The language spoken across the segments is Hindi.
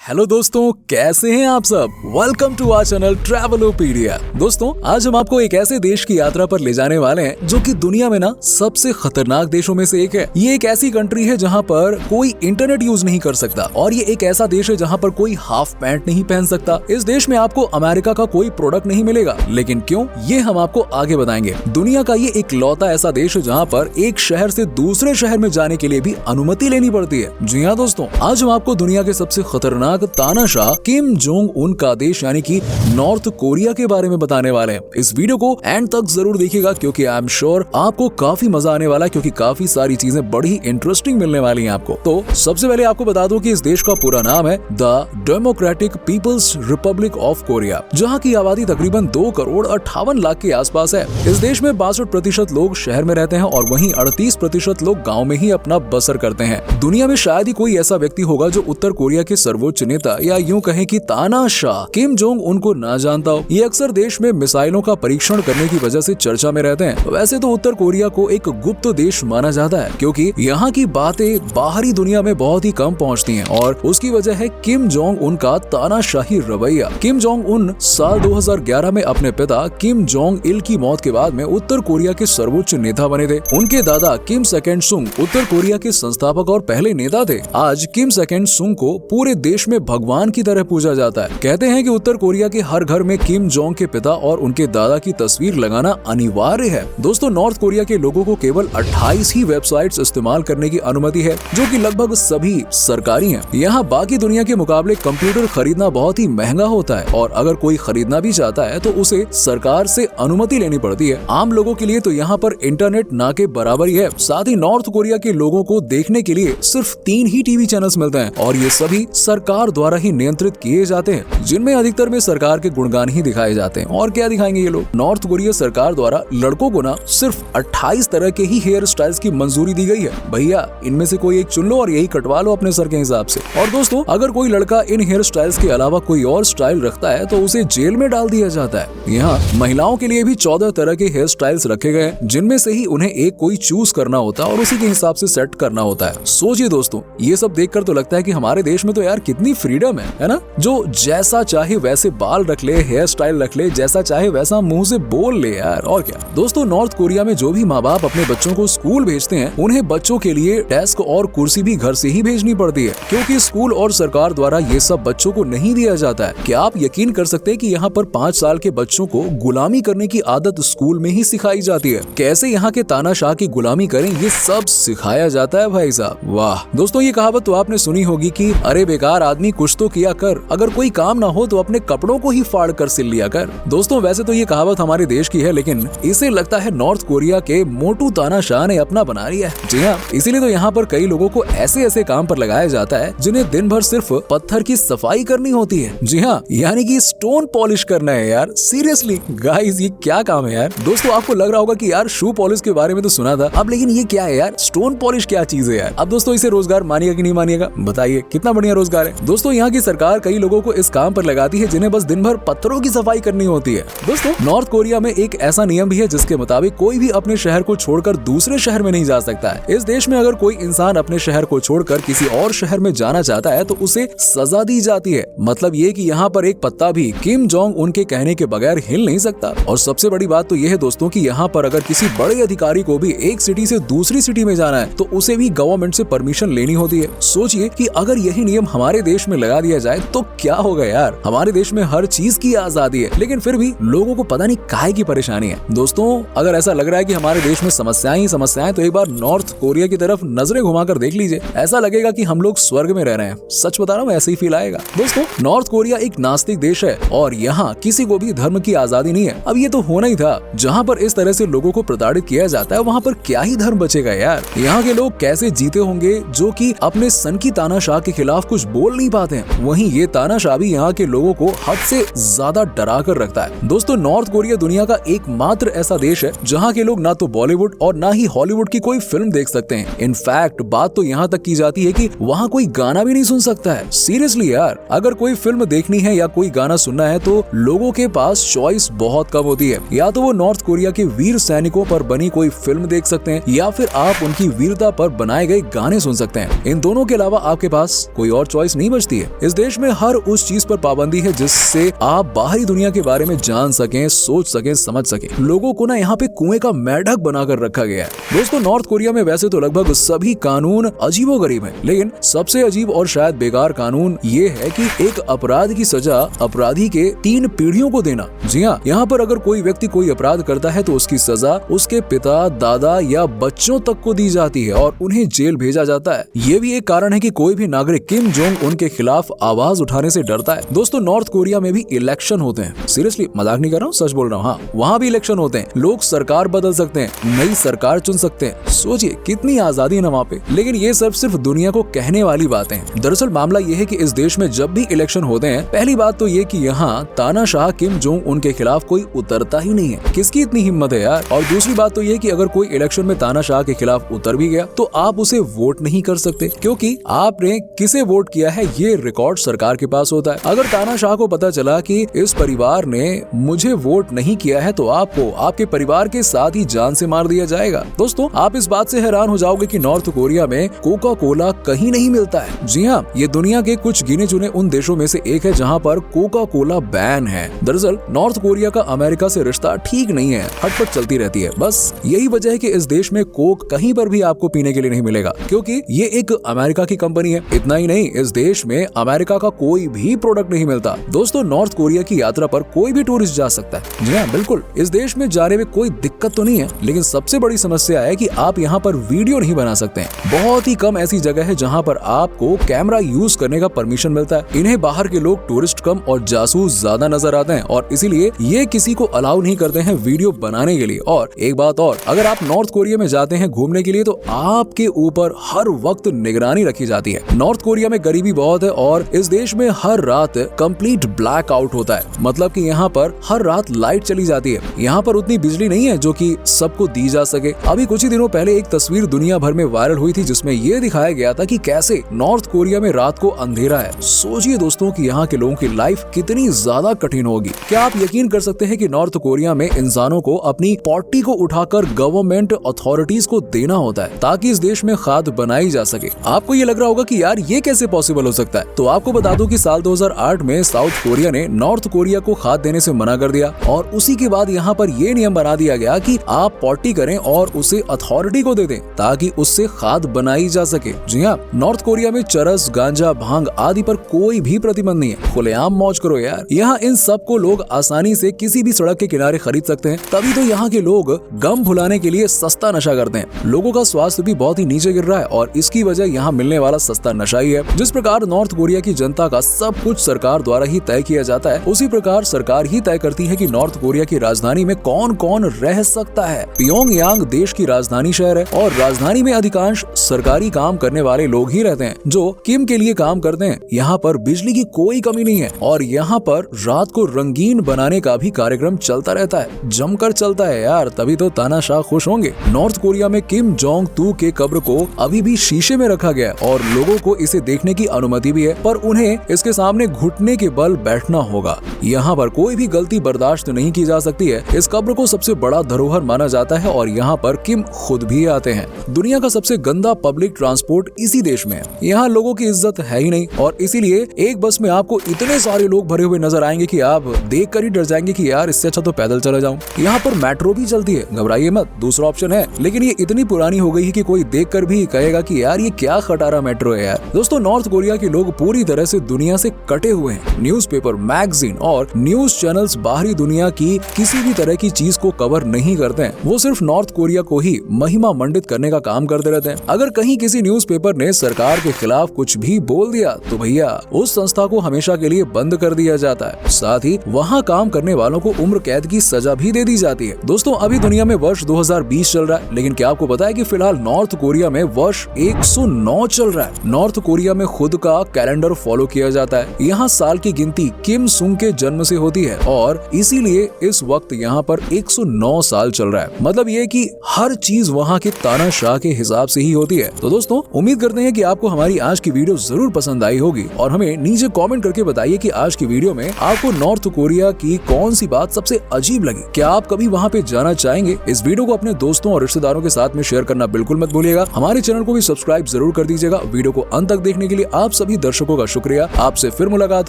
हेलो दोस्तों, कैसे हैं आप सब। Welcome to our channel Travelopedia. दोस्तों, आज हम आपको एक ऐसे देश की यात्रा पर ले जाने वाले हैं जो कि दुनिया में ना सबसे खतरनाक देशों में से एक है। ये एक ऐसी कंट्री है जहां पर कोई इंटरनेट यूज नहीं कर सकता, और ये एक ऐसा देश है जहां पर कोई हाफ पैंट नहीं पहन सकता। इस देश में आपको अमेरिका का कोई प्रोडक्ट नहीं मिलेगा, लेकिन क्यों, ये हम आपको आगे बताएंगे। दुनिया का ये एक लौता ऐसा देश है जहाँ पर एक शहर से दूसरे शहर में जाने के लिए भी अनुमति लेनी पड़ती है। जी हाँ दोस्तों, आज हम आपको दुनिया के सबसे खतरनाक तानाशाह किम जोंग उन का देश यानी कि नॉर्थ कोरिया के बारे में बताने वाले हैं। इस वीडियो को एंड तक जरूर देखिएगा, क्योंकि आई एम श्योर आपको काफी मजा आने वाला है, क्योंकि काफी सारी चीजें बड़ी इंटरेस्टिंग मिलने वाली हैं आपको। तो सबसे पहले आपको बता दूं कि इस देश का पूरा नाम है the democratic people's republic of Korea, जहाँ की आबादी तकरीबन 2,58,00,000 के आसपास है। इस देश में 62% लोग शहर में रहते हैं और वहीं 38% लोग गाँव में ही अपना बसर करते हैं। दुनिया में शायद ही कोई ऐसा व्यक्ति होगा जो उत्तर कोरिया के सर्वोच्च नेता या यूं कहें कि तानाशाह किम जोंग उनको ना जानता हो। ये अक्सर देश में मिसाइलों का परीक्षण करने की वजह से चर्चा में रहते हैं। वैसे तो उत्तर कोरिया को एक गुप्त देश माना जाता है, क्योंकि यहाँ की बातें बाहरी दुनिया में बहुत ही कम पहुँचती हैं, और उसकी वजह है किम जोंग उन का तानाशाही रवैया। किम जोंग उन साल 2011 में अपने पिता किम जोंग इल की मौत के बाद में उत्तर कोरिया के सर्वोच्च नेता बने थे। उनके दादा किम सेकेंड सुंग उत्तर कोरिया के संस्थापक और पहले नेता थे। आज किम सेकेंड सुंग को पूरे देश में भगवान की तरह पूजा जाता है। कहते हैं कि उत्तर कोरिया के हर घर में किम जोंग के पिता और उनके दादा की तस्वीर लगाना अनिवार्य है। दोस्तों, नॉर्थ कोरिया के लोगों को केवल 28 ही वेबसाइट्स इस्तेमाल करने की अनुमति है, जो कि लगभग सभी सरकारी हैं। यहाँ बाकी दुनिया के मुकाबले कंप्यूटर खरीदना बहुत ही महंगा होता है, और अगर कोई खरीदना भी चाहता है तो उसे सरकार से अनुमति लेनी पड़ती है। आम लोगों के लिए तो यहाँ पर इंटरनेट ना के बराबर ही है। साथ ही नॉर्थ कोरिया के लोगों को देखने के लिए सिर्फ 3 ही टीवी चैनल्स मिलते हैं, और ये सभी सरकार द्वारा ही नियंत्रित किए जाते हैं, जिनमें अधिकतर में सरकार के गुणगान ही दिखाए जाते हैं। और क्या दिखाएंगे ये लोग। नॉर्थ कोरिया सरकार द्वारा लड़कों को ना सिर्फ 28 तरह के ही हेयर स्टाइल्स की मंजूरी दी गई है। भैया, इनमें से कोई एक चुन लो और यही कटवा लो अपने सर के हिसाब से। और दोस्तों, अगर कोई लड़का इन हेयर स्टाइल्स के अलावा कोई और स्टाइल रखता है तो उसे जेल में डाल दिया जाता है। यहाँ महिलाओं के लिए भी 14 तरह के हेयर स्टाइल्स रखे गए हैं, जिनमें से ही उन्हें एक कोई चूज करना होता है और उसी के हिसाब से सेट करना होता है। सोचिए दोस्तों, ये सब देखकर तो लगता है कि हमारे देश में तो यार कितनी फ्रीडम है ना। जो जैसा चाहे वैसे बाल रख ले, हेयर स्टाइल रख ले, जैसा चाहे वैसा मुंह से बोल ले यार, और क्या। दोस्तों, नॉर्थ कोरिया में जो भी माँ बाप अपने बच्चों को स्कूल भेजते हैं, उन्हें बच्चों के लिए डेस्क और कुर्सी भी घर से ही भेजनी पड़ती है, क्योंकि स्कूल और सरकार द्वारा ये सब बच्चों को नहीं दिया जाता है। क्या आप यकीन कर सकते हैं कि यहाँ पर 5 साल के बच्चों को गुलामी करने की आदत स्कूल में ही सिखाई जाती है। कैसे यहाँ के तानाशाह की गुलामी करें, ये सब सिखाया जाता है भाई साहब। वाह दोस्तों, ये कहावत तो आपने सुनी होगी कि अरे बेकार आदमी, कुछ तो किया कर, अगर कोई काम ना हो तो अपने कपड़ों को ही फाड़ कर सिल लिया कर। दोस्तों, वैसे तो ये कहावत हमारे देश की है, लेकिन इसे लगता है नॉर्थ कोरिया के मोटू तानाशाह ने अपना बना लिया है। जी हाँ, इसीलिए तो यहाँ पर कई लोगों को ऐसे ऐसे काम पर लगाया जाता है जिन्हें दिन भर सिर्फ पत्थर की सफाई करनी होती है। जी हाँ, यानी कि स्टोन पॉलिश करना है यार। सीरियसली गाइस, ये क्या काम है यार। दोस्तों, आपको लग रहा होगा कि यार शू पॉलिश के बारे में तो सुना था, अब लेकिन ये क्या है यार, स्टोन पॉलिश क्या चीज है यार। अब दोस्तों, इसे रोजगार मानिएगा कि नहीं मानिएगा, बताइए कितना बढ़िया रोजगार है। दोस्तों, यहाँ की सरकार कई लोगों को इस काम पर लगाती है जिन्हें बस दिन भर पत्थरों की सफाई करनी होती है। दोस्तों, नॉर्थ कोरिया में एक ऐसा नियम भी है जिसके मुताबिक कोई भी अपने शहर को छोड़कर दूसरे शहर में नहीं जा सकता है। इस देश में अगर कोई इंसान अपने शहर को छोड़कर किसी और शहर में जाना चाहता है तो उसे सजा दी जाती है। मतलब ये कि यहाँ पर एक पत्ता भी किम जोंग उनके कहने के बगैर हिल नहीं सकता। और सबसे बड़ी बात तो यह है दोस्तों कि यहाँ पर अगर किसी बड़े अधिकारी को भी एक सिटी से दूसरी सिटी में जाना है तो उसे भी गवर्नमेंट से परमिशन लेनी होती है। सोचिए कि अगर यही नियम हमारे देश में लगा दिया जाए तो क्या होगा यार। हमारे देश में हर चीज की आजादी है, लेकिन फिर भी लोगों को पता नहीं काहे की परेशानी है। दोस्तों, अगर ऐसा लग रहा है कि हमारे देश में समस्याएं ही समस्याएं, तो एक बार नॉर्थ कोरिया की तरफ नजरें घुमाकर देख लीजिए। ऐसा लगेगा कि हम लोग स्वर्ग में रह रहे हैं। सच बता रहा हूँ, ऐसे ही फील आएगा। दोस्तों, नॉर्थ कोरिया एक नास्तिक देश है और यहाँ किसी को भी धर्म की आजादी नहीं है। अब ये तो होना ही था, जहाँ पर इस तरह से लोगों को प्रताड़ित किया जाता है वहाँ पर क्या ही धर्म बचेगा यार। यहाँ के लोग कैसे जीते होंगे जो कि अपने सन की तानाशाह के खिलाफ कुछ बोल नहीं पाते हैं। वहीं ये तानाशाह भी यहाँ के लोगों को हद से ज्यादा डरा कर रखता है। दोस्तों, नॉर्थ कोरिया दुनिया का एकमात्र ऐसा देश है जहाँ के लोग ना तो बॉलीवुड और ना ही हॉलीवुड की कोई फिल्म देख सकते हैं। इनफैक्ट बात तो यहाँ तक की जाती है कि वहाँ कोई गाना भी नहीं सुन सकता है। सीरियसली यार, अगर कोई फिल्म देखनी है या कोई गाना सुनना है तो लोगों के पास चॉइस बहुत कम होती है। या तो वो नॉर्थ कोरिया के वीर सैनिकों पर बनी कोई फिल्म देख सकते हैं, या फिर आप उनकी वीरता पर बनाए गए गाने सुन सकते हैं। इन दोनों के अलावा आपके पास कोई और चॉइस नहीं बचती है। इस देश में हर उस चीज पर पाबंदी है जिससे आप बाहरी दुनिया के बारे में जान सकें, सोच सकें, समझ सकें। लोगों को ना यहाँ पे कुएं का मेंढक बनाकर रखा गया है। दोस्तों, नॉर्थ कोरिया में वैसे तो लगभग सभी कानून अजीबोगरीब हैं, लेकिन सबसे अजीब और शायद बेकार कानून ये है कि एक अपराध की सजा अपराधी के 3 पीढ़ियों को देना। जी हाँ, यहाँ पर अगर कोई व्यक्ति कोई अपराध करता है तो उसकी सजा उसके पिता, दादा या बच्चों तक को दी जाती है और उन्हें जेल भेजा जाता है। ये भी एक कारण है कि कोई भी नागरिक किम जोंग उन के खिलाफ आवाज उठाने से डरता है। दोस्तों, नॉर्थ कोरिया में भी इलेक्शन होते हैं। सीरियसली मजाक नहीं कर रहा हूँ, सच बोल रहा हूँ। हाँ, वहाँ भी इलेक्शन होते हैं। लोग सरकार बदल सकते हैं, नई सरकार चुन सकते हैं। सोचिए कितनी आजादी है ना वहाँ पे। लेकिन ये सब सिर्फ दुनिया को कहने वाली बातें हैं। दरअसल मामला ये है कि इस देश में जब भी इलेक्शन होते हैं, पहली बात तो ये कि यहाँ तानाशाह किम जोंग उन के खिलाफ कोई उतरता ही नहीं है। किसकी इतनी हिम्मत है यार। और दूसरी बात तो ये कि अगर कोई इलेक्शन में तानाशाह के खिलाफ उतर भी गया तो आप उसे वोट नहीं कर सकते, क्योंकि आपने किसे वोट किया है ये रिकॉर्ड सरकार के पास होता है। अगर तानाशाह को पता चला कि इस परिवार ने मुझे वोट नहीं किया है तो आपको आपके परिवार के साथ ही जान से मार दिया जाएगा। दोस्तों, आप इस बात से हैरान हो जाओगे कि नॉर्थ कोरिया में कोका कोला कहीं नहीं मिलता है। जी हाँ, ये दुनिया के कुछ गिने चुने उन देशों में से एक है जहाँ पर कोका कोला बैन है। दरअसल नॉर्थ कोरिया का अमेरिका से रिश्ता ठीक नहीं है, हटपट चलती रहती है। बस यही वजह है कि इस देश में कोक कहीं पर भी आपको पीने के लिए नहीं मिलेगा, क्योंकि ये एक अमेरिका की कंपनी है। इतना ही नहीं, इस देश में अमेरिका का कोई भी प्रोडक्ट नहीं मिलता। दोस्तों, नॉर्थ कोरिया की यात्रा पर कोई भी टूरिस्ट जा सकता है। जी हाँ, बिल्कुल, इस देश में जाने में कोई दिक्कत तो नहीं है, लेकिन सबसे बड़ी समस्या है कि आप यहाँ पर वीडियो नहीं बना सकते हैं। बहुत ही कम ऐसी जगह है जहाँ पर आपको कैमरा यूज करने का परमिशन मिलता है। इन्हें बाहर के लोग टूरिस्ट कम और जासूस ज्यादा नजर आते हैं और इसीलिए ये किसी को अलाउ नहीं करते हैं वीडियो बनाने के लिए। और एक बात और, अगर आप नॉर्थ कोरिया में जाते हैं घूमने के लिए तो आपके ऊपर हर वक्त निगरानी रखी जाती है। नॉर्थ कोरिया में गरीबी बहुत है और इस देश में हर रात कंप्लीट ब्लैक आउट होता है। मतलब कि यहाँ पर हर रात लाइट चली जाती है। यहाँ पर उतनी बिजली नहीं है जो कि सबको दी जा सके। अभी कुछ ही दिनों पहले एक तस्वीर दुनिया भर में वायरल हुई थी जिसमें ये दिखाया गया था कि कैसे नॉर्थ कोरिया में रात को अंधेरा है। सोचिए दोस्तों कि यहाँ के लोगों की लाइफ कितनी ज्यादा कठिन होगी। क्या आप यकीन कर सकते हैं कि नॉर्थ कोरिया में इंसानों को अपनी पॉटी को उठाकर गवर्नमेंट अथॉरिटीज को देना होता है ताकि इस देश में खाद बनाई जा सके। आपको ये लग रहा होगा कि यार ये कैसे पॉसिबल हो सकता है, तो आपको बता दूं कि साल 2008 में साउथ कोरिया ने नॉर्थ कोरिया को खाद देने से मना कर दिया और उसी के बाद यहाँ पर ये नियम बना दिया गया कि आप पॉटी करें और उसे अथॉरिटी को दे दें ताकि उससे खाद बनाई जा सके। जी हाँ, नॉर्थ कोरिया में चरस, गांजा, भांग आदि पर कोई भी प्रतिबंध नहीं है। खुलेआम मौज करो यार। यहाँ इन सब को लोग आसानी से किसी भी सड़क के किनारे खरीद सकते हैं। तभी तो यहाँ के लोग गम भुलाने के लिए सस्ता नशा करते हैं। लोगों का स्वास्थ्य भी बहुत ही नीचे गिर रहा है और इसकी वजह यहाँ मिलने वाला सस्ता नशा ही है। जिस प्रकार नॉर्थ कोरिया की जनता का सब कुछ सरकार द्वारा ही तय किया जाता है, उसी प्रकार सरकार ही तय करती है कि नॉर्थ कोरिया की राजधानी में कौन कौन रह सकता है। प्योंगयांग देश की राजधानी शहर है और राजधानी में अधिकांश सरकारी काम करने वाले लोग ही रहते हैं जो किम के लिए काम करते हैं। यहाँ पर बिजली की कोई कमी नहीं है और यहाँ पर रात को रंगीन बनाने का भी कार्यक्रम चलता रहता है, जमकर चलता है यार। तभी तो तानाशाह खुश होंगे। नॉर्थ कोरिया में किम जोंग तू के कब्र को अभी भी शीशे में रखा गया है और लोगों को इसे देखने की अनुमति भी है, पर उन्हें इसके सामने घुटने के बल बैठना होगा। यहाँ पर कोई भी गलती बर्दाश्त नहीं की जा सकती है। इस कब्र को सबसे बड़ा धरोहर माना जाता है और यहाँ पर किम खुद भी आते हैं। दुनिया का सबसे गंदा पब्लिक ट्रांसपोर्ट इसी देश में है। यहाँ लोगों की इज्जत है ही नहीं और इसीलिए एक बस में आपको इतने सारे लोग भरे हुए नजर आएंगे कि आप देख कर ही डर जाएंगे कि यार इससे अच्छा तो पैदल चला जाऊं। यहाँ पर मेट्रो भी चलती है, घबराइए मत, दूसरा ऑप्शन है, लेकिन ये इतनी पुरानी हो गई है कि कोई देख कर भी कहेगा कि यार ये क्या खटारा मेट्रो है यार। दोस्तों, नॉर्थ कोरिया के लोग पूरी तरह से दुनिया से कटे हुए हैं। न्यूज़पेपर, मैगजीन और न्यूज चैनल्स बाहरी दुनिया की किसी भी तरह की चीज को कवर नहीं करते हैं। वो सिर्फ नॉर्थ कोरिया को ही महिमा मंडित करने का काम करते रहते हैं। अगर कहीं किसी न्यूज़पेपर ने सरकार के खिलाफ कुछ भी बोल दिया तो भैया उस संस्था को हमेशा के लिए बंद कर दिया जाता है। साथ ही वहाँ काम करने वालों को उम्र कैद की सजा भी दे दी जाती है। दोस्तों, अभी दुनिया में वर्ष 2020 चल रहा है, लेकिन क्या आपको पता है कि फिलहाल नॉर्थ कोरिया में वर्ष 109 चल रहा है। नॉर्थ कोरिया में खुद का कैलेंडर फॉलो किया जाता है। यहाँ साल की गिनती किम सुंग के जन्म से होती है और इसीलिए इस वक्त यहाँ पर 109 साल चल रहा है। मतलब ये कि हर चीज वहाँ के तानाशाह के हिसाब से ही होती है। तो दोस्तों, उम्मीद करते हैं कि आपको हमारी आज की वीडियो जरूर पसंद आई होगी और हमें नीचे कमेंट करके बताइए कि आज की वीडियो में आपको नॉर्थ कोरिया की कौन सी बात सबसे अजीब लगी। क्या आप कभी वहाँ पे जाना चाहेंगे? इस वीडियो को अपने दोस्तों और रिश्तेदारों के साथ में शेयर करना बिल्कुल मत भूलिएगा। हमारे चैनल को भी सब्सक्राइब जरूर कर दीजिएगा। वीडियो को अंत तक देखने के लिए आप सभी सभी दर्शकों का शुक्रिया। आपसे फिर मुलाकात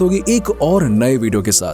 होगी एक और नए वीडियो के साथ।